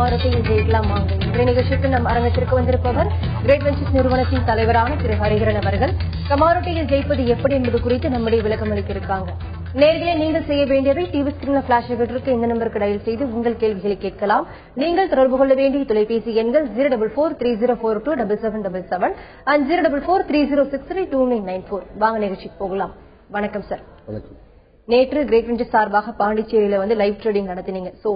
கமாரத்தையில் ஜெயிக்கலாம் வாங்க. இன்றைய நிகழ்ச்சிக்கு நம் அரங்கத்திற்கு வந்திருப்பவர் கிரேட் வெஞ்சர்ஸ் நிறுவனத்தின் தலைவரான திரு ஹரிஹரன் அவர்கள். கமாரத்தையில் ஜெயிப்பது எப்படி என்பது குறித்து நம்முடைய விளக்கம் அளிக்க இருக்காங்க. நேரடியாக நீங்கள் செய்ய வேண்டியவை டிவி ஸ்கிரீன்ல பிளாஷ் ஆகிட்டு இந்த நம்பருக்கு டயல் செய்து உங்கள் கேள்விகளை கேட்கலாம். நீங்கள் தொடர்பு கொள்ள வேண்டிய தொலைபேசி எண்கள் 04430427777 and 04430632994. வாங்க நிகழ்ச்சிக்கு போகலாம். வணக்கம் சார். வணக்கம். நேற்று கிரேட் வெஞ்சர்ஸ் சார்பாக பாண்டிச்சேரியில வந்து லைவ் ட்ரேடிங் நடத்தினீங்க. சோ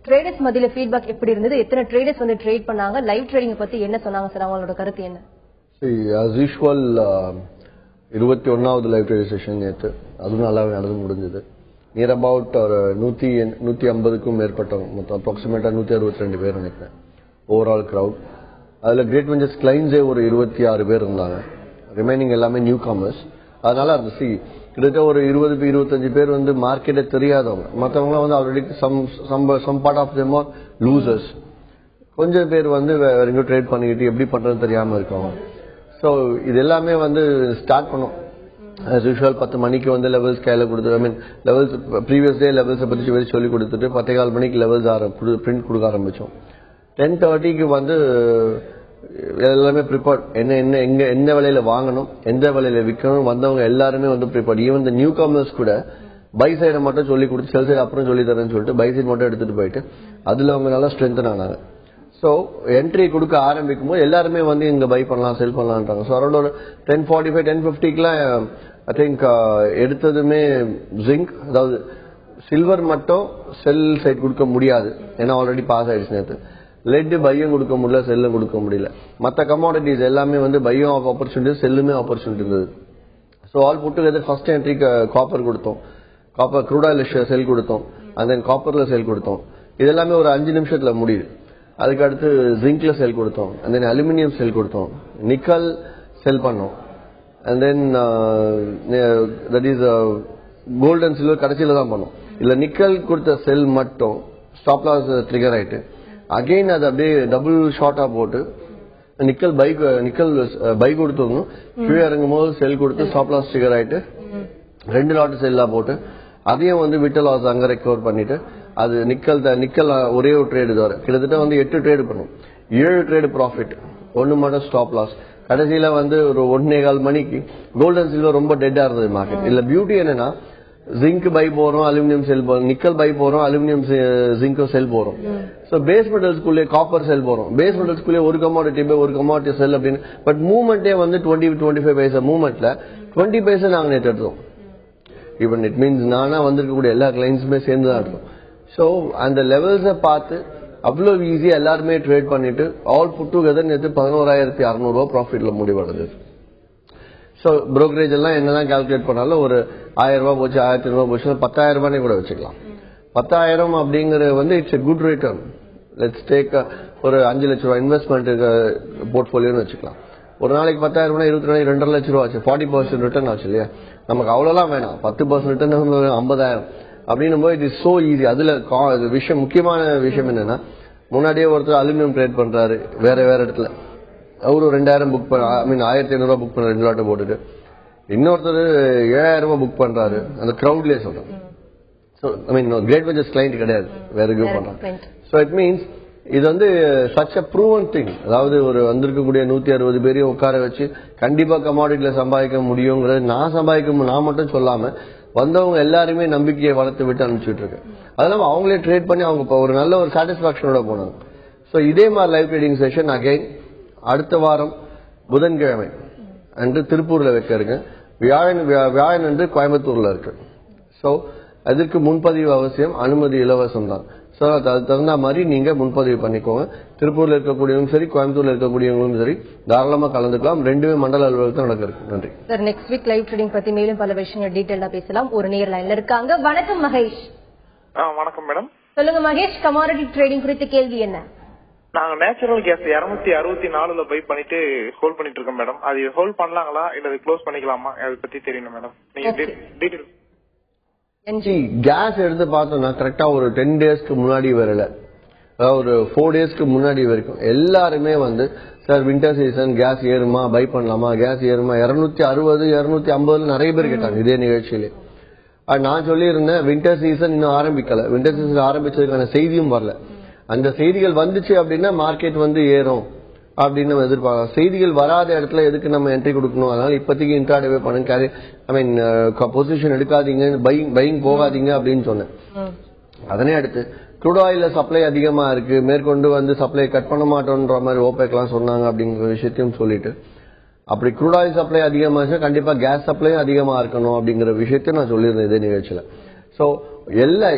ட்ரேடர்ஸ் மத்தியில ஃபீட்பேக் எப்படி இருந்தது? எத்தனை ட்ரேடர்ஸ் வந்து ட்ரேட் பண்ணாங்க? லைவ் ட்ரேடிங் பத்தி என்ன சொன்னாங்க சார்? அவங்களோட கருத்து என்ன? as usual 21வது லைவ் ட்ரேடிங் செஷன் நேற்று அதுவும் நல்லாவே நடந்து முடிஞ்சது. நியர் அபவுட் ஒரு 150க்கும் மேற்பட்டவங்க, மொத்தம் அப்ராக்சிமேட்டா 162 பேர் நினைக்கிறேன் ஓவரால் கிரவுட். அதுல கிரேட் வெஞ்சர்ஸ் கிளைண்ட்ஸே ஒரு 26 பேர் இருந்தாங்க. ரிமைனிங் எல்லாமே நியூ கமர்ஸ். அதனால அந்த கிட்டத்தட்ட ஒரு 20-25 பேர் வந்து மார்க்கெட்டை தெரியாதவங்க. மற்றவங்க வந்து already some part of them are losers. கொஞ்சம் பேர் வந்து வேற எங்கேயும் ட்ரேட் பண்ணிக்கிட்டு எப்படி பண்றது தெரியாம இருக்கவங்க. ஸோ இது எல்லாமே வந்து ஸ்டார்ட் பண்ணோம். as usual 10 மணிக்கு வந்து லெவல்ஸ் கையில கொடுத்து, ஐ மீன் லெவல்ஸ் ப்ரீவியஸ் டே லெவல்ஸை பற்றி சொல்லி கொடுத்துட்டு 10:15 மணிக்கு லெவல்ஸ் பிரிண்ட் கொடுக்க ஆரம்பிச்சோம். 10:30க்கு வந்து எல்லாமே ப்ரிப்பேர்ட். எந்த விலையில வாங்கணும், எந்த விலையில விற்கணும், வந்தவங்க எல்லாருமே வந்து ப்ரிப்பேர்ட். ஈவன் இந்த நியூ கமர்ஸ் கூட பை சைடை மட்டும் சொல்லி கொடுத்து செல் சைடு அப்புறம் சொல்லி தரேன்னு சொல்லிட்டு பை சைடு மட்டும் எடுத்துட்டு போயிட்டு அதுல அவங்க நல்லா ஸ்ட்ரென்த் ஆனாங்க. ஸோ என்ட்ரி கொடுக்க ஆரம்பிக்கும் போது எல்லாருமே வந்து இங்க பை பண்ணலாம் செல் பண்ணலான்றாங்க. ஸோ அரௌண்ட் ஒரு 10:45 10:50க்குலாம் ஐ திங்க் எடுத்ததுமே ஜிங்க், அதாவது சில்வர் மட்டும் செல் சைட் கொடுக்க முடியாது, ஏன்னா ஆல்ரெடி பாஸ் ஆயிடுச்சு நேற்று. லெட் பையும் கொடுக்க முடியல, செல்லும் கொடுக்க முடியல. மற்ற கமாடிட்டிஸ் எல்லாமே வந்து பையும் ஆப்பர்ச்சுனிட்டி, செல்லுமே ஆப்பர்ச்சுனிட்டி இருந்தது. So all put together first என்ட்ரிக்கு காப்பர் கொடுத்தோம், காப்பர் க்ரூட் ஆயில் செல் கொடுத்தோம், அண்ட் தென் காப்பர்ல செல் கொடுத்தோம். இது எல்லாமே ஒரு 5 நிமிஷத்துல முடியுது. அதுக்கு அடுத்து ஜிங்க்ல செல் கொடுத்தோம், அண்ட் தென் அலுமினியம் செல் கொடுத்தோம், நிக்கல் செல் பண்ணோம், and then that is gold and silver கடைசியில தான் பண்ணோம். இல்ல நிக்கல் கொடுத்த செல் மட்டும் ஸ்டாப் லாஸ் ட்ரிகர் ஆயிட்டு அகைன் அது அப்படியே டபுள் ஷார்ட்டா போட்டு நிக்கல் பை கொடுத்தோம். கீழே இறங்கும் போது செல் கொடுத்து ஸ்டாப் லாஸ் ட்ரிகர் ஆயிட்டு 2 லாட் செல்லா போட்டு அதையும் வந்து விட்ட லாஸ் அங்க ரெக்கவர் பண்ணிட்டு அது நிக்கல் ஒரே ஒரு ட்ரேடு தவிர கிட்டத்தட்ட வந்து 8 ட்ரேடு பண்ணும். 7 ட்ரேடு ப்ராஃபிட், 1 மட்டும் ஸ்டாப் லாஸ். கடைசியில வந்து ஒரு 1:15 மணிக்கு கோல்ட் அண்ட் சில்வர் ரொம்ப டெட்டா இருந்தது மார்க்கெட். இல்ல பியூட்டி என்னன்னா ஜிங்க் பை போறோம், அலுமினியம் செல் போறோம், நிக்கல் பை போறோம், அலுமினியம் ஜிங்க் செல் போறோம். சோ பேஸ் மெட்டல்ஸ்குள்ளே காப்பர் செல் போறோம். பேஸ் மெட்டல்ஸ்குள்ளே ஒரு கமாடிட்டி பை ஒரு கமாடிட்டி செல் அப்படின்னு. பட் மூவ்மெண்டே வந்து 20-25 பைசா மூவ்மெண்ட்ல 20 பைசா நாங்க நேற்று எடுத்தோம். ஈவன் இட் மீன்ஸ் நானா வந்திருக்கக்கூடிய எல்லா கிளைண்ட்ஸுமே சேர்ந்து தான் எடுத்தோம். ஸோ அந்த லெவல்ஸை பார்த்து அவ்வளவு ஈஸியா எல்லாருமே ட்ரேட் பண்ணிட்டு ஆல் புட் டுகெதர் நேற்று 11,600 ப்ராஃபிட்ல முடிவடைது. ஸோ புரோக்கரேஜ் எல்லாம் என்னதான் கால்குலேட் பண்ணாலும் ஒரு 1000 ரூபாய் போச்சு, 1500 போச்சு, 10,000 ரூபாய் கூட வச்சுக்கலாம். 10,000 அப்படிங்கறது வந்து it's a good return. Let's take ஒரு 5 லட்ச ரூபாய் இன்வெஸ்ட்மெண்ட் போர்ட்போலியோன்னு வச்சுக்கலாம். ஒரு நாளைக்கு 10,000 ரூபாய் 20 நாளைக்கு 2.5 லட்ச ரூபா ஆச்சு, 40% ரிட்டர்ன் ஆச்சு இல்லையா? நமக்கு அவ்வளவுலாம் வேணாம், 10% ரிட்டர்ன் 50,000 அப்படின்னும் போது இட் இஸ் சோ ஈஸி. அதுல விஷயம், முக்கியமான விஷயம் என்னன்னா, முன்னாடியே ஒருத்தர் அலுமினியம் ட்ரேட் பண்றாரு வேற இடத்துல, அவரு 2,000 புக் பண்ண, ஐ மீன் 1,500 ரூபாய் புக் பண்ண 2 லாட்டை போட்டுட்டு, இன்னொருத்தர் 7,000 ரூபாய் புக் பண்றாரு அந்த கிரௌட்லயே சொல்றேன். So I mean Great Ventures client கிடையாது, வேற எங்கேயும் பண்றாங்க. ஸோ இட் மீன்ஸ் இது வந்து சச் அ ப்ரூவன் திங். அதாவது ஒரு வந்திருக்கக்கூடிய 160 பேரையும் உட்கார வச்சு கண்டிப்பா கமாடிட்டில சம்பாதிக்க முடியுங்கிறது நான் மட்டும் சொல்லாம வந்தவங்க எல்லாருமே நம்பிக்கையை வளர்த்து விட்டு அனுப்பிச்சுட்டு இருக்கு. அதனால அவங்களே ட்ரேட் பண்ணி அவங்க ஒரு நல்ல ஒரு சாட்டிஸ்பாக்சனோட போனாங்க. ஸோ இதே மாதிரி லைவ் ட்ரேடிங் செஷன் அகைன் அடுத்த வாரம் புதன்கிழமை அன்று திருப்பூர்ல வைக்க இருக்கு. வியாழன் அன்று கோயம்புத்தூர்ல இருக்கு. ஸோ அதற்கு முன்பதிவு அவசியம், அனுமதி இலவசம் தான். ஸோ அது தகுந்த மாதிரி நீங்க முன்பதிவு பண்ணிக்கோங்க. திருப்பூர்ல இருக்கக்கூடியவங்களும் சரி, கோயம்புத்தூர்ல இருக்கக்கூடியவங்களும் சரி தாராளமா கலந்துக்கலாம். 2 மண்டல அலுவலகத்தில் நடக்க இருக்கு. நன்றி sir. Next week live trading பத்தி மேலும் பல விஷயங்கள் டீடைலா பேசலாம். ஒரு நேர் லைன்ல இருக்காங்க. வணக்கம் மகேஷ். வணக்கம் மேடம். சொல்லுங்க மகேஷ், கமாடிட்டி ட்ரேடிங் குறித்த கேள்வி என்ன? நாங்க நேச்சுரல் கேஸ் 264 பை பண்ணிட்டு ஹோல்ட் பண்ணிட்டு இருக்கோம் மேடம். அது ஹோல்ட் பண்ணலாங்களா இல்ல க்ளோஸ் பண்ணிக்கலாமா, அதை பத்தி தெரியணும் மேடம். நீங்க டீடைல். கேஸ் எடுத்து பார்த்தோம்னா கரெக்டா ஒரு 10 டேஸ்க்கு முன்னாடி வரல, அதாவது ஒரு 4 டேஸ்க்கு முன்னாடி வரைக்கும் எல்லாருமே வந்து சார் வின்டர் சீசன் கேஸ் ஏறுமா, பை பண்ணலாமா, கேஸ் ஏறுமா, 260 250 நிறைய பேர் கேட்டாங்க இதே நிகழ்ச்சியிலே. நான் சொல்லி இருந்தேன் வின்டர் சீசன் இன்னும் ஆரம்பிக்கல, வின்டர் சீசன் ஆரம்பிச்சதுக்கான செய்தியும் வரல. அந்த செய்திகள் வந்துச்சு அப்படின்னா மார்க்கெட் வந்து ஏறும் அப்படின்னு நம்ம எதிர்பார்க்கலாம். செய்திகள் வராத இடத்துல எதுக்கு நம்ம என்ட்ரி கொடுக்கணும்? அதனால இப்போதைக்கு இன்ட்ராடே பண்ணுங்க, ஐ மீன் பொசிஷன் எடுக்காதீங்க, பையிங் போகாதீங்க அப்படின்னு சொன்னேன். அதனே அடுத்து க்ரூட் ஆயில சப்ளை அதிகமா இருக்கு, மேற்கொண்டு வந்து சப்ளை கட் பண்ண மாட்டோம்ன்ற மாதிரி ஓபெக்லாம் சொன்னாங்க அப்படிங்கிற விஷயத்தையும் சொல்லிட்டு, அப்படி க்ரூட் ஆயில் சப்ளை அதிகமாச்சு கண்டிப்பா கேஸ் சப்ளையும் அதிகமா இருக்கணும் அப்படிங்கிற விஷயத்தையும் நான் சொல்லியிருந்தேன் இதே நிகழ்ச்சியில. ஸோ எல்லா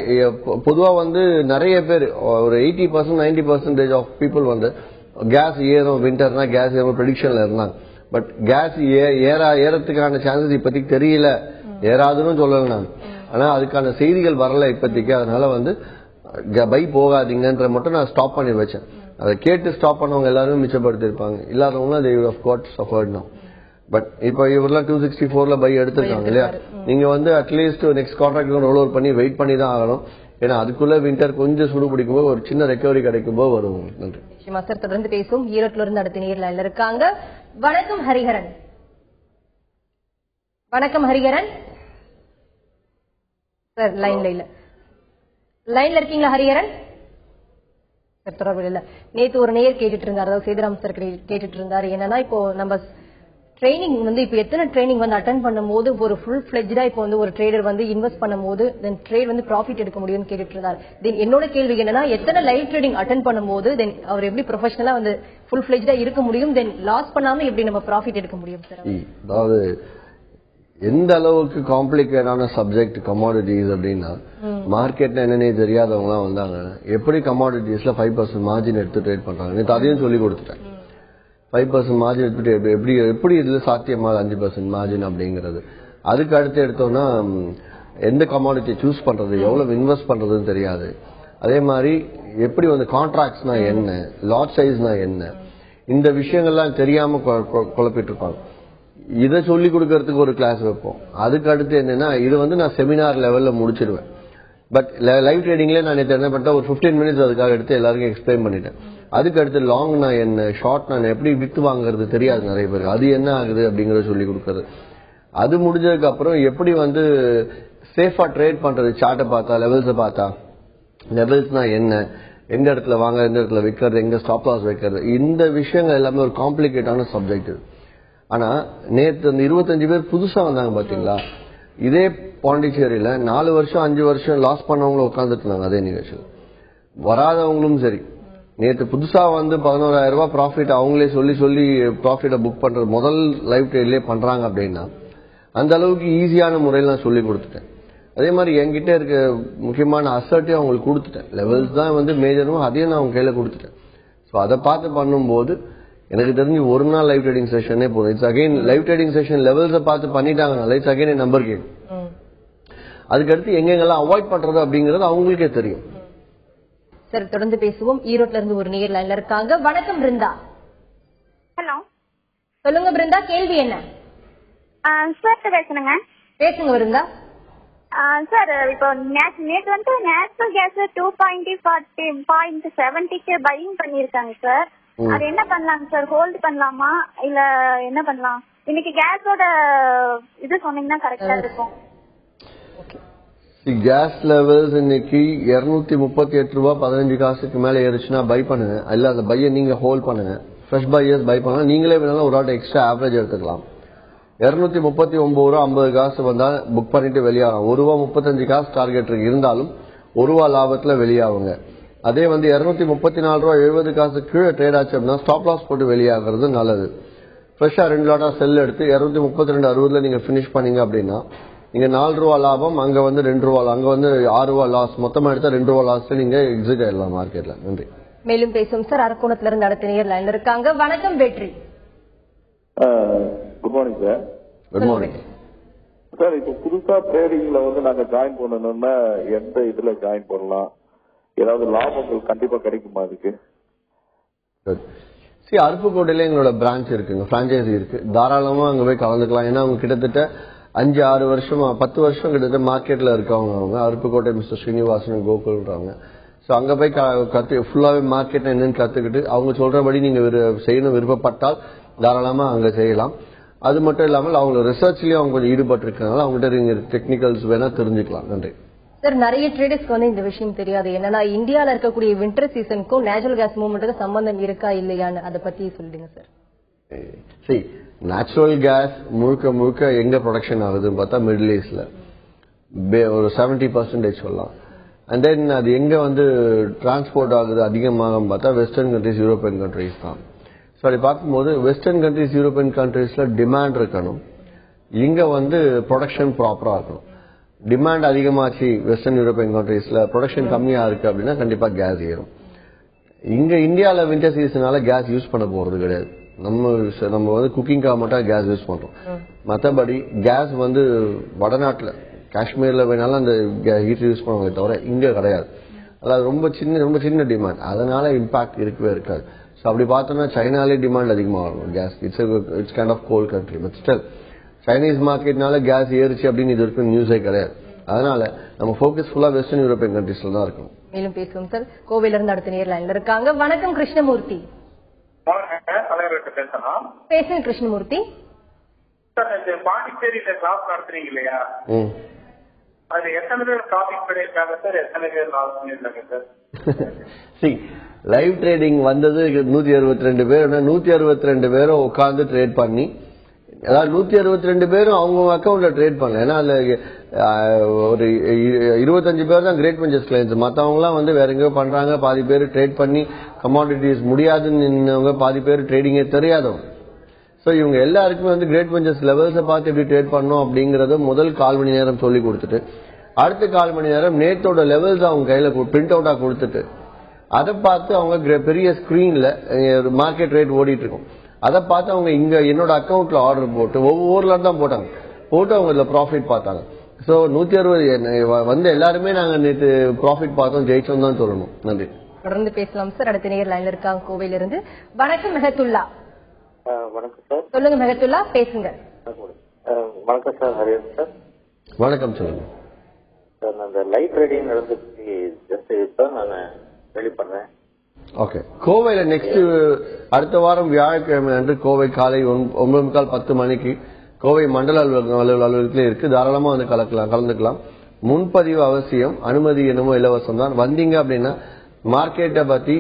பொதுவா வந்து நிறைய பேர் ஒரு 80% 90% ஆஃப் பீப்புள் வந்து கேஸ் ஏறும் விண்டர்னா கேஸ் ஏறும் ப்ரெடிக்ஷன்ல இருந்தாங்க. பட் கேஸ் ஏறத்துக்கான சான்சஸ் இப்போதைக்கு தெரியல, ஏறாதுன்னு சொல்லல நான். ஆனா அதுக்கான செய்திகள் வரல இப்போதைக்கு. அதனால வந்து பை போகாதீங்கன்ற மட்டும் நான் ஸ்டாப் பண்ணி வச்சேன். அதை கேட்டு ஸ்டாப் பண்ணவங்க எல்லாருமே மிச்சப்படுத்தி இருப்பாங்க, இல்லாதவங்க they would have got suffered now. But இப்போ இவரெல்லாம் 264ல பை எடுத்திருக்காங்க இல்லையா? நீங்க வந்து at least next contract role over பண்ணி வெயிட் பண்ணி தான் ஆகணும். ஏன்னா அதுக்குள்ள விண்டர் கொஞ்சம் சுடு பிடிக்கும் போது ஒரு சின்ன ரெக்கவரி கிடைக்கும் போது வரும். நன்றி. சார் தொடர்ந்து பேசும். ஈரோட்டில இருந்து அடுத்த நேர்ல இருக்காங்க. வணக்கம் ஹரிஹரன். வணக்கம் ஹரிஹரன் சார். லைன்ல இருக்கீங்களா ஹரிஹரன் சார்? தொடர்பு இல்ல. நேத்து ஒரு நேயர் கேட்டுட்டு இருந்தாரு, அதாவது சேதுராம் சார் கேட்டுட்டு இருந்தாரு, என்னன்னா இப்போ நம்ம ட்ரைனிங் வந்து இப்போ எத்தனை ட்ரைனிங் வந்து அட்டென்ட் பண்ணும்போது ஒரு ஃபுல் ஃபிளெஜ்டா இப்போ வந்து ஒரு ட்ரேடர் வந்து இன்வெஸ்ட் பண்ணும்போது தென் ட்ரேட் வந்து ப்ராஃபிட் எடுக்க முடியும்னு கேட்டுட்டு இருந்தாரு. தென் என்னோட கேள்வி என்னன்னா, எத்தனை லைவ் ட்ரேடிங் அட்டென்ட் பண்ணும்போது தென் அவர் எப்படி ப்ரொஃபஷனலா வந்து ஃபுல் ஃபிளெஜ்டா இருக்க முடியும், தென் லாஸ் பண்ணாம எப்படி நம்ம ப்ராஃபிட் எடுக்க முடியும் சார்? அதாவது எந்த அளவுக்கு காம்ப்ளிகேட்டான சப்ஜெக்ட் கமாடிட்டிஸ் அப்படின்னா, மார்க்கெட்ல என்னன்னே தெரியாதவங்க வந்தாங்க, எப்படி கமாடிட்டிஸ்ல 5% மார்ஜின் எடுத்து ட்ரேட் பண்றாங்க, நேற்று அதையும் சொல்லி கொடுத்துட்டேன். 5% மார்ஜின் எடுத்துட்டு எப்படி இதுல சாத்தியமா 5% மார்ஜின் அப்படிங்கிறது. அதுக்கு அடுத்து எடுத்தோம்னா எந்த கமாடிட்டி சூஸ் பண்றது, எவ்வளவு இன்வெஸ்ட் பண்றதுன்னு தெரியாது. அதே மாதிரி எப்படி வந்து கான்ட்ராக்ட்ஸ்னா என்ன, லாட் சைஸ்னா என்ன, இந்த விஷயங்கள்லாம் தெரியாம குழப்பிட்டு இருப்பாங்க. இதை சொல்லி கொடுக்கறதுக்கு ஒரு கிளாஸ் வைப்போம். அதுக்கு அடுத்து என்னன்னா, இது வந்து நான் செமினார் லெவல்ல முடிச்சிருவேன். பட் லைவ் ட்ரேடிங்ல நான் என்ன பண்ணிட்டேன், ஒரு 15 மினிட்ஸ் அதுக்காக எடுத்து எல்லாருக்கும் எக்ஸ்பிளைன் பண்ணிட்டேன். அதுக்கு அடுத்து லாங்னா என்ன, ஷார்ட்னா எப்படி வித்து வாங்குறது தெரியாது நிறைய பேருக்கு, அது என்ன ஆகுது அப்படிங்கறத சொல்லி கொடுக்கறது. அது முடிஞ்சதுக்கு அப்புறம் எப்படி வந்து சேஃபா ட்ரேட் பண்றது, சார்ட்டை பார்த்தா லெவல்ஸை பார்த்தா, லெவல்ஸ்னா என்ன, எந்த இடத்துல வாங்க எந்த இடத்துல விற்கிறது, எங்க ஸ்டாப் லாஸ் வைக்கிறது, இந்த விஷயங்கள் எல்லாமே ஒரு காம்ப்ளிகேட்டான சப்ஜெக்ட். ஆனா நேற்று அந்த 25 பேர் புதுசா வந்தாங்க பாத்தீங்களா, இதே பாண்டிச்சேரியில 4 வருஷம் 5 வருஷம் லாஸ் பண்ணவங்களும் உட்காந்துட்டு இருந்தாங்க அதே நிகழ்ச்சியில். வராதவங்களும் சரி, நேற்று புதுசா வந்து 11,000 ரூபாய் ப்ராஃபிட் அவங்களே சொல்லி ப்ராஃபிட்டை புக் பண்றது முதல் லைவ் ட்ரேட்லயே பண்றாங்க அப்படின்னா, அந்த அளவுக்கு ஈஸியான முறையில் நான் சொல்லி கொடுத்துட்டேன். அதே மாதிரி என்கிட்ட இருக்க முக்கியமான அசர்ட்டையும் அவங்களுக்கு கொடுத்துட்டேன். லெவல்ஸ் தான் வந்து மேஜரும், அதையும் நான் அவங்க கையில கொடுத்துட்டேன். ஸோ அதை பார்த்து பண்ணும்போது எனக்கு தெரிஞ்சு ஒரு நாள் லைவ் ட்ரேடிங் செஷனே போதும். It's again live trading session லெவல்ஸை பார்த்து பண்ணிட்டாங்கனால it's again an number game. அதுக்கடுத்து எங்கெங்கெல்லாம் அவாய்ட் பண்றது அப்படிங்கறது அவங்களுக்கே தெரியும். சார் தொடர்ந்து பேசுவோம். ஈரோட்ல இருந்து ஒரு நேயர் லைன்ல இருக்காங்க. வணக்கம் பிருந்தா. ஹலோ சொல்லுங்க பிருந்தா, கேள்வி என்ன? சார் பேசுனுங்க. பேசுங்க பிருந்தா. சார் இப்போ நேற்று வந்து நேச்சுரல் கேஸ் 2.70க்கு பையிங் பண்ணிருக்காங்க சார். அது என்ன பண்ணலாங்க சார்? ஹோல்ட் பண்ணலாமா இல்ல என்ன பண்ணலாம்? இன்னைக்கு கேஸோட இது சொன்னீங்கன்னா கரெக்டா இருக்கும். கேஸ் லெவல்ஸ் இன்னைக்கு 238 ரூபாய் 15 காசுக்கு மேல ஏறிச்சுன்னா பை பண்ணுங்க. இல்ல அந்த பையை நீங்க ஹோல்ட் பண்ணுங்க. ஃப்ரெஷ் பையர்ஸ் பை பண்ணலாம். நீங்களே வேணாலும் ஒரு ஆட் எக்ஸ்ட்ரா ஆவரேஜ் எடுத்துக்கலாம். 239 ரூபா 50 காசு வந்தா புக் பண்ணிட்டு வெளியாகும். 1 ரூபா 35 காசு டார்கெட் இருந்தாலும் 1 ரூபா லாபத்துல வெளியாகுங்க. அதே வந்து 234 ரூபா 70 காசு கீழே ட்ரேட் ஆச்சு அப்படின்னா ஸ்டாப் லாஸ் போட்டு வெளியாகிறது நல்லது. ஃப்ரெஷ்ஷா 2 லாட்டா செல் எடுத்து 232.60 நீங்க பினிஷ் பண்ணீங்க அப்படின்னா நீங்க 4 ரூபா லாபம், அங்க வந்து 2 ரூபா, அங்க வந்து 6 ரூபா லாஸ், மொத்தமா எடுத்தா 2 ரூபா லாஸ் நீங்க எக்ஸிட் ஆயிடலாம் மார்க்கெட்ல. நன்றி. மேலும் பேசும் சார். அரக்கோணத்துல இருந்து அடுத்த நேயர் லைன்ல இருக்காங்க. வணக்கம் வெற்றி. Good morning sir. Good morning sir. இப்போ புதுசா ட்ரேடிங்ல வந்து நாங்க ஜாயின் பண்ணணும்னா எந்த இதுல ஜாயின் பண்ணலாம்? ஏதாவது லாபங்கள் கண்டிப்பா கிடைக்குமா அதுக்கு? அருப்புக்கோட்டையில எங்களோட பிரான்ச் இருக்குங்க, பிரான்சைசி இருக்கு. தாராளமா அங்க போய் கலந்துக்கலாம். ஏன்னா அவங்க கிட்டத்தட்ட 5-6 வருஷமா 10 வருஷம் கிட்டத்தட்ட மார்க்கெட்ல இருக்கவங்க. அவங்க அருப்புக்கோட்டை மிஸ்டர் ஸ்ரீனிவாசன் கோகுல்றாங்க. ஸோ அங்க போய் ஃபுல்லாவே மார்க்கெட் என்னன்னு கத்துக்கிட்டு அவங்க சொல்றபடி நீங்க செய்யணும் விருப்பப்பட்டால் தாராளமா அங்க செய்யலாம். அது மட்டும் இல்லாமல் அவங்க ரிசர்ச்லயும் அவங்க கொஞ்சம் ஈடுபட்டு இருக்கனால அவங்ககிட்ட நீங்க டெக்னிக்கல்ஸ் வேணா தெரிஞ்சுக்கலாம். நன்றி. சார் நிறைய ட்ரேடர்ஸ்க்கு வந்து இந்த விஷயம் தெரியாது. என்னன்னா இந்தியால இருக்கக்கூடிய வின்டர் சீசனுக்கும் நேச்சுரல் கேஸ் மூவ்மெண்ட்டுக்கும் சம்பந்தம் இருக்கா இல்லையான்னு அதை பத்தி சொல்லுங்க சார். சரி, நேச்சுரல் கேஸ் முழுக்க முழுக்க எங்க ப்ரொடக்ஷன் ஆகுதுன்னு பார்த்தா மிடில் ஈஸ்ட்ல ஒரு 70% சொல்லலாம். அண்ட் தென் அது எங்க வந்து டிரான்ஸ்போர்ட் ஆகுது அதிகமாக பார்த்தா வெஸ்டர்ன் கண்ட்ரிஸ், யூரோப்பியன் கண்ட்ரிஸ் தான். ஸோ அப்படி பார்க்கும்போது வெஸ்டர்ன் கண்ட்ரிஸ், யூரோப்பியன் கண்ட்ரிஸ்ல டிமாண்ட் இருக்கணும், இங்க வந்து ப்ரொடக்ஷன் ப்ராப்பரா இருக்கணும். டிமாண்ட் அதிகமாச்சு வெஸ்டர்ன் யூரோப்பியன் கண்ட்ரிஸ்ல, ப்ரொடக்ஷன் கம்மியா இருக்கு அப்படின்னா கண்டிப்பா கேஸ் ஏறும். இங்க இந்தியாவில் வின்டர் சீசனால கேஸ் யூஸ் பண்ண போறது கிடையாது. நம்ம வந்து குக்கிங்காக மட்டும் கேஸ் யூஸ் பண்றோம். மற்றபடி கேஸ் வந்து வடநாட்டுல காஷ்மீர்ல வேணாலும் அந்த ஹீட்டர் யூஸ் பண்ணுவாங்க தவிர இங்க கிடையாது. அதாவது ரொம்ப சின்ன டிமாண்ட், அதனால இம்பாக்ட் இருக்கவே இருக்காது. ஸோ அப்படி பார்த்தோம்னா சைனாலே டிமாண்ட் அதிகமாகும் gas. It's kind of cold country. But still Chinese மார்க்கெட்னால கேஸ் ஏறிச்சு அப்படின்னு இது வரைக்கும் நியூஸே கிடையாது. அதனால நம்ம ஃபோக்கஸ் ஃபுல்லா வெஸ்டர்ன் யூரோப்பியன் கண்ட்ரீஸ்ல தான் இருக்கும். மேலும் பேசுவோம் சார். கோவையில இருந்து அடுத்த நேர் லைன்ல இருக்காங்க. வணக்கம் கிருஷ்ணமூர்த்தி. பேசுங்க கிருஷ்ணமூர்த்தி. பாண்டிச்சேரியில கிளாஸ் நடத்துறீங்க இல்லையா, அது எத்தனை பேர் டாபிக் பண்ணிருக்காங்க சார், எத்தனை பேர் லாஸ் பண்ணிருக்காங்க சார்? சரி, லைவ் ட்ரேடிங் வந்தது 162 பேர். 162 பேரும் உட்கார்ந்து ட்ரேட் பண்ணி, அதாவது 162 பேரும் அவங்க அக்கௌண்ட்ல ட்ரேட் பண்ணல. ஏன்னா அதுல ஒரு 25 பேர் தான் கிரேட் வெஞ்சர்ஸ் கிளைண்ட்ஸ். மற்றவங்க எல்லாம் வந்து வேற எங்கேயோ பண்றாங்க. பாதி பேர் ட்ரேட் பண்ணி கமாடிட்டிஸ் முடியாதுன்னு நின்னவங்க, பாதி பேர் ட்ரேடிங்கே தெரியாதவங்க. ஸோ இவங்க எல்லாருக்குமே வந்து கிரேட் வெஞ்சர்ஸ் லெவல்ஸை பார்த்து எப்படி ட்ரேட் பண்ணணும் அப்படிங்கறத முதல் 1/4 மணி நேரம் சொல்லி கொடுத்துட்டு, அடுத்த 1/4 மணி நேரம் நேத்தோட லெவல்ஸ் அவங்க கையில பிரிண்ட் அவுட்டா கொடுத்துட்டு, அதை பார்த்து அவங்க பெரிய ஸ்கிரீன்ல மார்க்கெட் ரேட் ஓடிட்டு இருக்கும். அதை பார்த்து அவங்க இங்க என்னோட அக்கௌண்ட்ல ஆர்டர் போட்டு ஒவ்வொரு தான் போட்டு அவங்க இதுல ப்ராஃபிட் பார்த்தாங்க. ஸோ 160 வந்து எல்லாருமே நாங்க நேற்று ப்ராஃபிட் பார்த்தோம், ஜெயிச்சோம் தான் சொல்லணும். நன்றி. தொடர்ந்து பேசலாம் சார். அடுத்த நேர் லைன்ல இருக்காங்க கோவையில இருந்து. வணக்கம் மெஹத்துல்லா. வணக்கம் சார். சொல்லுங்க மெஹத்துல்லா, பேசுங்க. வணக்கம் சார். ஹரியன் சார். வணக்கம், சொல்லுங்க சார். நான் இந்த லைவ் ட்ரேடிங் நடந்துச்சு ஜஸ்ட் இப்போ நான் ரெடி பண்ணேன். ஓகே. கோவையில நெக்ஸ்ட் அடுத்த வாரம் வியாழக்கிழமை அன்று கோவை காலை 9:45 மணிக்கு கோவை மண்டல அலுவலகத்திலே இருக்கு. தாராளமா வந்து கலந்துக்கலாம். முன்பதிவு அவசியம், அனுமதி என்னமோ இலவசம் தான். வந்தீங்க அப்படின்னா மார்க்கெட்டை பத்தி,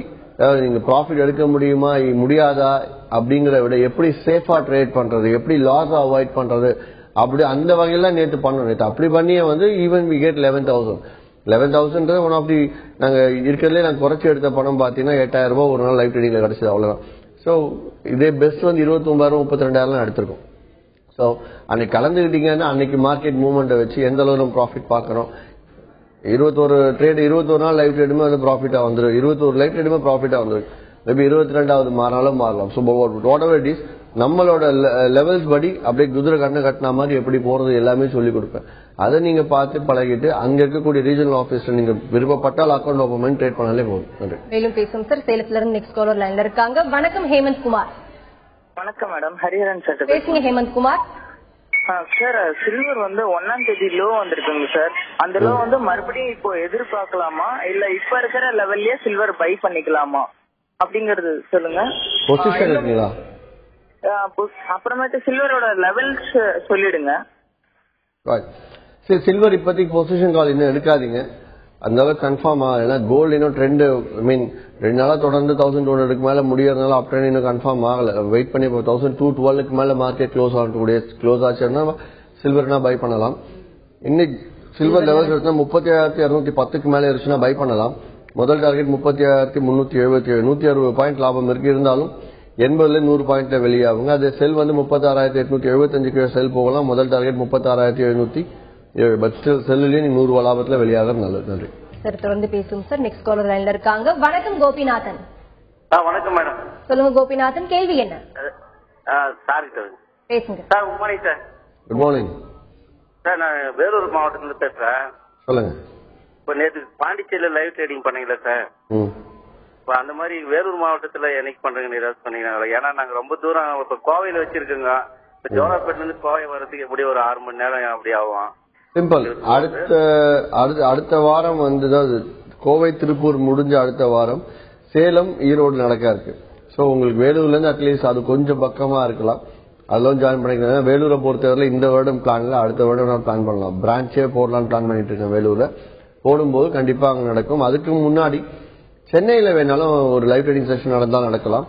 நீங்க ப்ராஃபிட் எடுக்க முடியுமா முடியாதா அப்படிங்கிற விட எப்படி சேஃபா ட்ரேட் பண்றது, எப்படி லாஸ் அவாய்ட் பண்றது, அப்படி அந்த வகையில நேற்று பண்ணோம். நேற்று அப்படி பண்ணியே வந்து even we get 11,000 one of the நாங்க இருக்கிறதுலே நாங்க குறைச்சி எடுத்த பணம் பாத்தீங்கன்னா 8,000 ரூபாய் ஒரு நாள் லைவ் ட்ரேடிங்ல கிடைச்சது, அவ்வளவுதான். ஸோ இதே பெஸ்ட் வந்து 29,000 32,000 எடுத்திருக்கோம். ஸோ அன்னைக்கு கலந்துக்கிட்டீங்கன்னா அன்னைக்கு மார்க்கெட் மூவ்மெண்ட்டை வச்சு எந்த அளவு நம்ம ப்ராஃபிட் பார்க்கறோம். 21 நாள் லைவ் ட்ரேடுமே வந்து ப்ராஃபிட்டா வந்துடும். 21 லைவ் ட்ரேடுமே ப்ராஃபிட்டா வந்துடும். மேபி 22வது மாறலாம். So what ever it is, நம்மளோட லெவல்ஸ் படி அப்படியே குதிரை கட்டின மாதிரி எப்படி போறது எல்லாமே சொல்லி கொடுப்பேன். அதை நீங்க பார்த்து பழகிட்டு அங்க இருக்கக்கூடிய ரீஜனல் ஆபீஸ்ல நீங்க விருப்பப்பட்டால் அக்கௌண்ட் ஓபன் பண்ணி ட்ரேட் பண்ணாலே போதும். மேலும் பேசும் சார். சேலத்துல இருந்து நெக்ஸ்ட் காலர் லைன்ல இருக்காங்க. வணக்கம் ஹேமந்த் குமார். வணக்கம் மேடம், ஹரிஹரன் சார் பேசுங்க ஹேமந்த் குமார். சார், சில்வர் வந்து 1ஆம் தேதி லோ வந்திருக்குங்க சார். அந்த லோ வந்து மறுபடியும் இப்போ எதிர்பார்க்கலாமா, இல்ல இப்ப இருக்கிற லெவல்லயே சில்வர் பை பண்ணிக்கலாமா அப்படிங்கறது சொல்லுங்க. பொசிஷன் இருக்குங்களா? அப்புறமேட்டு சில்வரோட லெவல்ஸ் சொல்லிடுங்க. சரி, சில்வர் இப்போதைக்கு பொசிஷன் கால் இன்னும் எடுக்காதீங்க. அந்த அளவுக்கு கன்ஃபார்ம் ஆகல. ஏன்னா கோல்டு இன்னும் ட்ரெண்ட், ஐ மீன் 2 நாளா தொடர்ந்து 1200 மேல முடியறதுனால அப்ட்ரெண்ட் இன்னும் கன்ஃபார்ம் ஆகல. வெயிட் பண்ணி 1212 மேல மார்க்கெட் க்ளோஸ் ஆகக்கூடிய க்ளோஸ் ஆச்சுன்னா சில்வர்னா பை பண்ணலாம். இன்னைக்கு சில்வர் லெவல்ஸ் எடுத்தா 37,210 மேல இருந்துச்சுன்னா பை பண்ணலாம். முதல் டார்கெட் 37,377, 160 பாயிண்ட் லாபம் இருக்கு. இருந்தாலும் 80-100 பாயிண்ட்ல வெளியாகுங்க. அது செல் வந்து 36,875 செல் போகலாம். முதல் டார்கெட் 36,707. பட் செல்லுலயே 100 லாபத்துல வெளியாக நல்லது. நன்றி சார். தொடர்ந்து பேசும் சார். நெக்ஸ்ட் காலர் லைன்ல இருக்காங்க. வணக்கம் கோபிநாதன். வணக்கம் மேடம். சொல்லுங்க கோபிநாதன், கேள்வி என்ன? சாரி சார், பேசுங்க sir. Good morning sir. Good morning sir. நான் வேலூர் மாவட்டத்துல பேசுறேன். சொல்லுங்க. இப்ப நேற்று பாண்டிச்சேரியில லைவ் ட்ரேடிங் பண்ணீங்களா சார்? இப்ப அந்த மாதிரி வேலூர் மாவட்டத்துல என்னைக்கு பண்றீங்கன்னு ஏதாவது சொன்னீங்கன்னா, ஏன்னா நாங்க ரொம்ப தூரம் இப்ப கோவையில வச்சிருக்கோங்க. இப்ப ஜோராப்பேட்ல இருந்து கோவை வர்றதுக்கு எப்படி ஒரு 6 மணி நேரம் அப்படி ஆகும். சிம்பிள். அடுத்த வாரம் வந்து கோவை திருப்பூர் முடிஞ்ச அடுத்த வாரம் சேலம் ஈரோடு நடக்க இருக்கு. சோ உங்களுக்கு வேலூர்ல இருந்து அட்லீஸ்ட் அது கொஞ்சம் பக்கமா இருக்கலாம், அதெல்லாம் ஜாயின் பண்ணிக்கலாம். வேலூரை பொறுத்தவரை இந்த வருடம் பிளான்ல அடுத்த வருடம் நான் பிளான் பண்ணலாம். பிரான்ச்சே போடலாம்னு பிளான் பண்ணிட்டு இருக்கேன் வேலூர்ல. போடும்போது கண்டிப்பா அங்க நடக்கும். அதுக்கு முன்னாடி சென்னையில வேணாலும் ஒரு லைவ் ட்ரேடிங் செஷன் நடந்தால் நடக்கலாம்.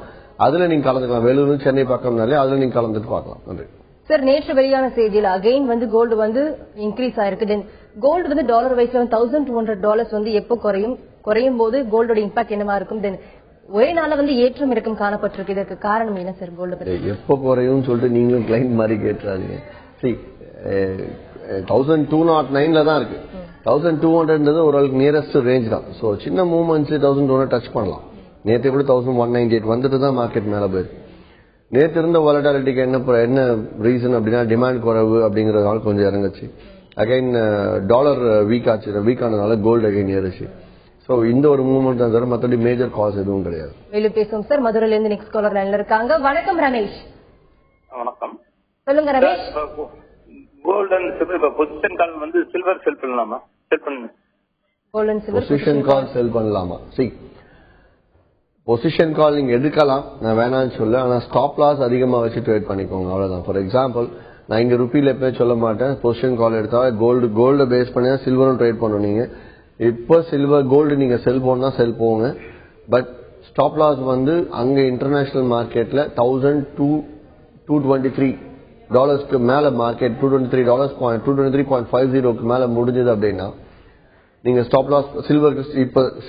அதுல நீங்க கலந்துக்கலாம். வேலூர் சென்னை பக்கம்னாலே அதுல நீங்க கலந்துட்டு பார்க்கலாம். நன்றி சார். நேற்று வெளியான செய்தியில் அகைன் வந்து கோல்டு வந்து இன்க்ரீஸ் ஆயிருக்கு. தென் கோல்டு வந்து டாலர் வைஸ்ல $1,200 வந்து எப்போ குறையும் போது கோல்டோட இம்பாக்ட் என்னவா இருக்கும்? தென் ஒரே நாள வந்து ஏற்றம் இறக்கம் காணப்பட்டிருக்கு. இதற்கு காரணம் என்ன சார்? கோல்டு எப்போ குறையும் சொல்லிட்டு நீங்களும் கிளைண்ட் மாதிரி கேட்டுறாதீங்க. 1209 தான் இருக்கு. 1200 ஓரளவுக்கு நியரஸ்ட் ரேஞ்ச் தான். ஸோ சின்ன மூவ்மெண்ட்ஸ் 1200 டச் பண்ணலாம். நேற்று கூட 1198 வந்துட்டு தான் மார்க்கெட் மேல போயிருக்கு. நேற்று இருந்த வாலட்டாலிட்டிக்கு என்ன ரீசன் அப்படின்னா டிமாண்ட் குறைவு அப்படிங்கறதுனால கொஞ்சம் இறங்குச்சு. அகைன் டாலர் வீக் ஆனதுனால கோல்டு அகைன் ஏறுச்சு. சோ இந்த ஒரு மூவ்மெண்ட் தான் சார், மற்றபடி மேஜர் காஸ் எதுவும் கிடையாது. வெளியே பேசுவோம் சார். மதுரையில இருந்து நெக்ஸ்ட் காலர் லைன்ல இருக்காங்க. வணக்கம் ரமேஷ். வணக்கம், சொல்லுங்க Ramesh. Gold and silver position call வந்து சில்வர் செல் பண்ணலாமா? செல் பண்ணுங்க. Gold and silver position call sell பண்ணலாமா? பொசிஷன் கால் நீங்க எடுக்கலாம், நான் வேணாம்னு சொல்ல. ஆனா ஸ்டாப் லாஸ் அதிகமா வச்சு ட்ரேட் பண்ணிக்கோங்க, அவ்வளவுதான். ஃபார் எக்ஸாம்பிள், நான் இங்க ருப்பில எப்பயும் சொல்ல மாட்டேன். பொசிஷன் கால் எடுத்தா கோல்டு பேஸ் பண்ணி சில்வரும் ட்ரேட் பண்ணும். நீங்க இப்ப சில்வர் கோல்டு நீங்க செல் போனா செல் போங்க. பட் ஸ்டாப் லாஸ் வந்து அங்க இன்டர்நேஷனல் மார்க்கெட்ல $1,223 மேல மார்க்கெட் $223.50 மேல முடிஞ்சது அப்படின்னா நீங்க ஸ்டாப் லாஸ் சில்வருக்கு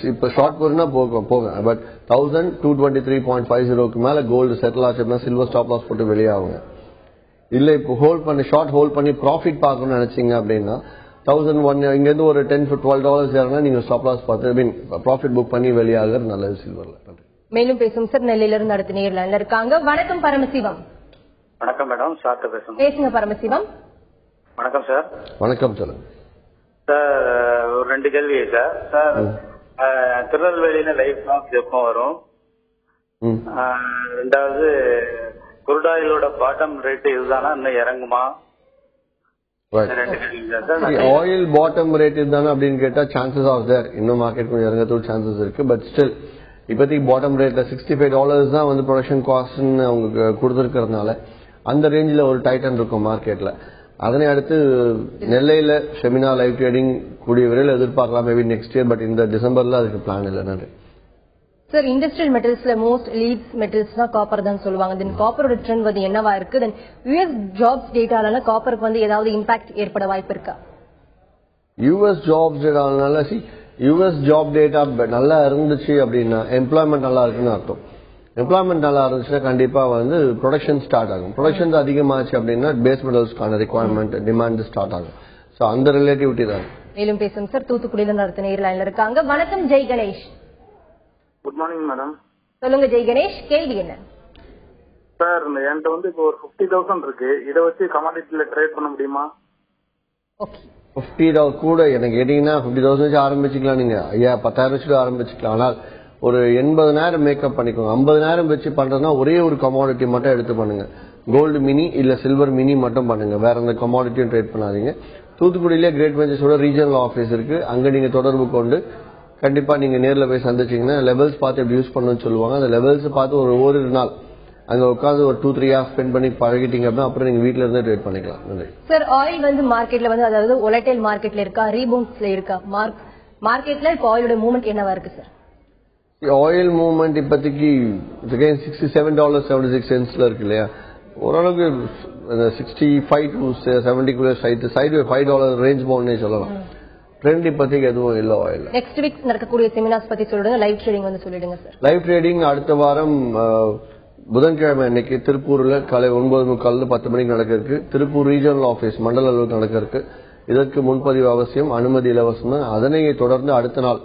இப்ப ஷார்ட் போறீங்கன்னா போங்க. பட் 1223.50 மேல கோல்டு செட்டில் ஆச்சுன்னா சில்வர் ஸ்டாப் லாஸ் போட்டு வெளியாகுங்க. இல்ல இப்போ ஷார்ட் ஹோல்ட் பண்ணி ப்ராஃபிட் பார்க்கணும்னு நினைச்சீங்க அப்படின்னா 1001 இங்க இருந்து ஒரு $10-12 ஏறினா நீங்க ஸ்டாப் லாஸ் பார்த்து ப்ராஃபிட் புக் பண்ணி வெளியாகிறது நல்லது சில்வர்ல. மேலும் பேசும் சார். நெல்லையில இருந்து அடுத்த நேர்ல இருக்காங்க. வணக்கம் பரமசிவம். வணக்கம் மேடம், சார் பேசுங்க. பேசுங்க பரமசிவம். வணக்கம் சார். வணக்கம், சொல்லுங்க சார். ஒரு 2 கேள்வி சார். சார், திருநெல்வேலியில லைஃப் லாஸ் எப்போ வரும்? ரெண்டாவது, குருடாயிலோட பாட்டம் ரேட் இதுதானா, இன்னும் இறங்குமா? ஆயில் பாட்டம் ரேட் இதுதானா அப்படின்னு கேட்டா சான்சஸ் ஆஃப் தேர் இன்னும் மார்க்கெட் கொஞ்சம் இறங்கறதுக்கு சான்சஸ் இருக்கு. பட் ஸ்டில் இப்போதைக்கு பாட்டம் ரேட்ல $65 தான் வந்து ப்ரொடக்ஷன் காஸ்ட்னு அவங்க கொடுத்துருக்கிறதுனால அந்த ரேஞ்சில் ஒரு டைட்டன் இருக்கும் மார்க்கெட்ல. அதனை அடுத்து நெல்லையில ஷெமினா லைவ் ட்ரேடிங் கூடிய விரைவில் எதிர்பார்க்கலாம், மேபி நெக்ஸ்ட் இயர். பட் இந்த டிசம்பர்ல அதுக்கு பிளான் இல்லை. நன்றி சார். இண்டஸ்ட்ரியல் மெட்டல்ஸ்ல மோஸ்ட் லீட் மெட்டல்ஸ் தான் காப்பர் தான் சொல்லுவாங்க. தென் காப்பரோட ட்ரெண்ட் வந்து என்னவா இருக்கு? தென் யுஎஸ் ஜாப்ஸ் டேட்டால காப்பருக்கு வந்து ஏதாவது இம்பாக்ட் ஏற்பட வாய்ப்பு இருக்கா? யுஎஸ் ஜாப்ஸ் டேட்டானால யுஎஸ் ஜாப் டேட்டா நல்லா இருந்துச்சு அப்படின்னா எம்ப்ளாய்மெண்ட் நல்லா இருக்குன்னு அர்த்தம். எம்ப்ளாய்மெண்ட் நல்லா இருந்துச்சுன்னா கண்டிப்பா வந்து ப்ரொடக்ஷன் ஸ்டார்ட் ஆகும். ப்ரொடக்ஷன் அதிகமாச்சு அப்படின்னா பேஸ் மெட்டல்ஸ்க்கான ரிக்வயர்மெண்ட் டிமாண்ட் ஸ்டார்ட் ஆகும். சோ அந்த ரிலேட்டிவிட்டி தான். மேலும் பேசும் சார். தூத்துக்குடியில நடத்த நேர் லைன்ல இருக்காங்க. வணக்கம் Jai Ganesh. Good morning madam. சொல்லுங்க ஜெய் கணேஷ், கேள்வி என்ன? சார், என்கிட்ட வந்து இப்போ ஒரு 50,000 இருக்கு. இதை வச்சு கமாடிட்டில ட்ரேட் பண்ண முடியுமா? ஓகே, 50,000 கூட எனக்கு கேட்டீங்கன்னா 50,000 வச்சு ஆரம்பிச்சுக்கலாம். நீங்க 10,000 வச்சு ஆரம்பிச்சுக்கலாம். ஆனால் ஒரு 80,000 மேக்கப் பண்ணிக்கோங்க. 50,000 வச்சு பண்றதுன்னா ஒரே ஒரு கமாடிட்டி மட்டும் எடுத்து பண்ணுங்க. கோல்டு மினி இல்ல சில்வர் மினி மட்டும் பண்ணுங்க. வேற எந்த கமாடிட்டியும் ட்ரேட் பண்ணாதீங்க. தூத்துக்குடியிலே கிரேட் வெஞ்சர்ஸோட ரீஜனல் ஆபீஸ் இருக்கு. அங்க நீங்க தொடர்பு கொண்டு கண்டிப்பா நீங்க நேர்ல போய் சந்திச்சீங்கன்னா லெவல்ஸ் பார்த்து எப்படி யூஸ் பண்ணணும்னு சொல்லுவாங்க. அந்த லெவல்ஸ் பார்த்து ஒரு நாள் அங்க உட்காந்து ஒரு 2-3 hours ஸ்பெண்ட் பண்ணி பழகிட்டீங்க அப்படின்னா அப்புறம் நீங்க வீட்ல இருந்து ட்ரேட் பண்ணிக்கலாம். நன்றி சார். ஆயில் வந்து மார்க்கெட்ல வந்து அதாவது ஒலட்டைல் மார்க்கெட்ல இருக்கா, ரீபவுண்ட்ஸ்ல இருக்கா? மார்க்கெட்ல இப்போ ஆயிலோட மூவ்மெண்ட் என்னவா இருக்கு சார்? ஆயில் மூவ்மெண்ட் இப்போதைக்கு $67.76 இருக்கு இல்லையா? ஓரளவுக்கு 65 to 70 சைடு $5 ரேஞ்ச் பவுண்ட்னே சொல்லலாம். ட்ரெண்ட் இப்போதைக்கு எதுவும் இல்லை ஆயில். நெக்ஸ்ட் வீக் நடக்கக்கூடிய செமினார்ஸ் பத்தி சொல்லிடுங்க. லைவ் ட்ரேடிங் வந்து சொல்லிடுங்க சார். லைவ் ட்ரேடிங் அடுத்த வாரம் புதன்கிழமை அன்னைக்கு திருப்பூர்ல காலை 9:45 10 மணிக்கு நடக்க இருக்கு. திருப்பூர் ரீஜனல் ஆபீஸ் மண்டல அளவுக்கு நடக்க இருக்கு. இதற்கு முன்பதிவு அவசியம், அனுமதி இலவசம் தான். அதனை தொடர்ந்து அடுத்த நாள்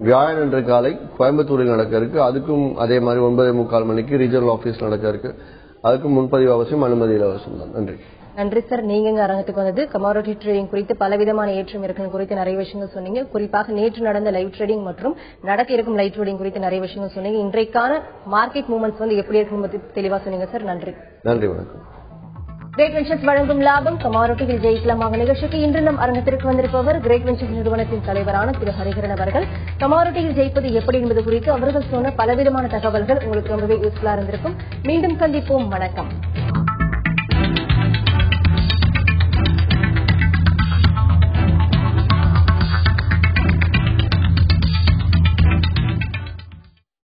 வியாழன் அன்று காலை கோயம்புத்தூரில் நடக்க இருக்கு. அதுக்கும் அதே மாதிரி 9:45 மணிக்கு ரீஜனல் ஆபீஸ் நடக்க இருக்கு. அதுக்கும் முன்பதிவு அவசியம், அனுமதி இலவசம் தான். நன்றி. நன்றி சார். நீங்க அரங்கத்துக்கு வந்தது கமாடிட்டி ட்ரேடிங் குறித்து பலவிதமான ஏற்றம் இறக்கம் குறித்து நிறைய விஷயங்கள் சொன்னீங்க. குறிப்பாக நேற்று நடந்த லைவ் ட்ரேடிங் மற்றும் நடக்க இருக்கும் லைவ் ட்ரேடிங் குறித்து நிறைய விஷயங்கள் சொன்னீங்க. இன்றைக்கான மார்க்கெட் மூவ்மெண்ட்ஸ் வந்து எப்படி இருக்கும் தெளிவா சொன்னீங்க சார். நன்றி. நன்றி, வணக்கம். கிரேட் வெஞ்சர்ஸ் வழங்கும் லாபம் கமாடிட்டியில் ஜெயிக்கலாமாக நிகழ்ச்சிக்கு இன்று நம் அரங்கத்திற்கு வந்திருப்பவர் கிரேட் வெஞ்சர்ஸ் நிறுவனத்தின் தலைவரான திரு ஹரிஹரன் அவர்கள். கமாடிட்டியில் ஜெயிப்பது எப்படி என்பது குறித்து அவர்கள் சொன்ன பலவிதமான தகவல்கள் உங்களுக்கு ரொம்பவே யூஸ்ஃபுல்லா இருந்திருக்கும். மீண்டும் சந்திப்போம். வணக்கம்.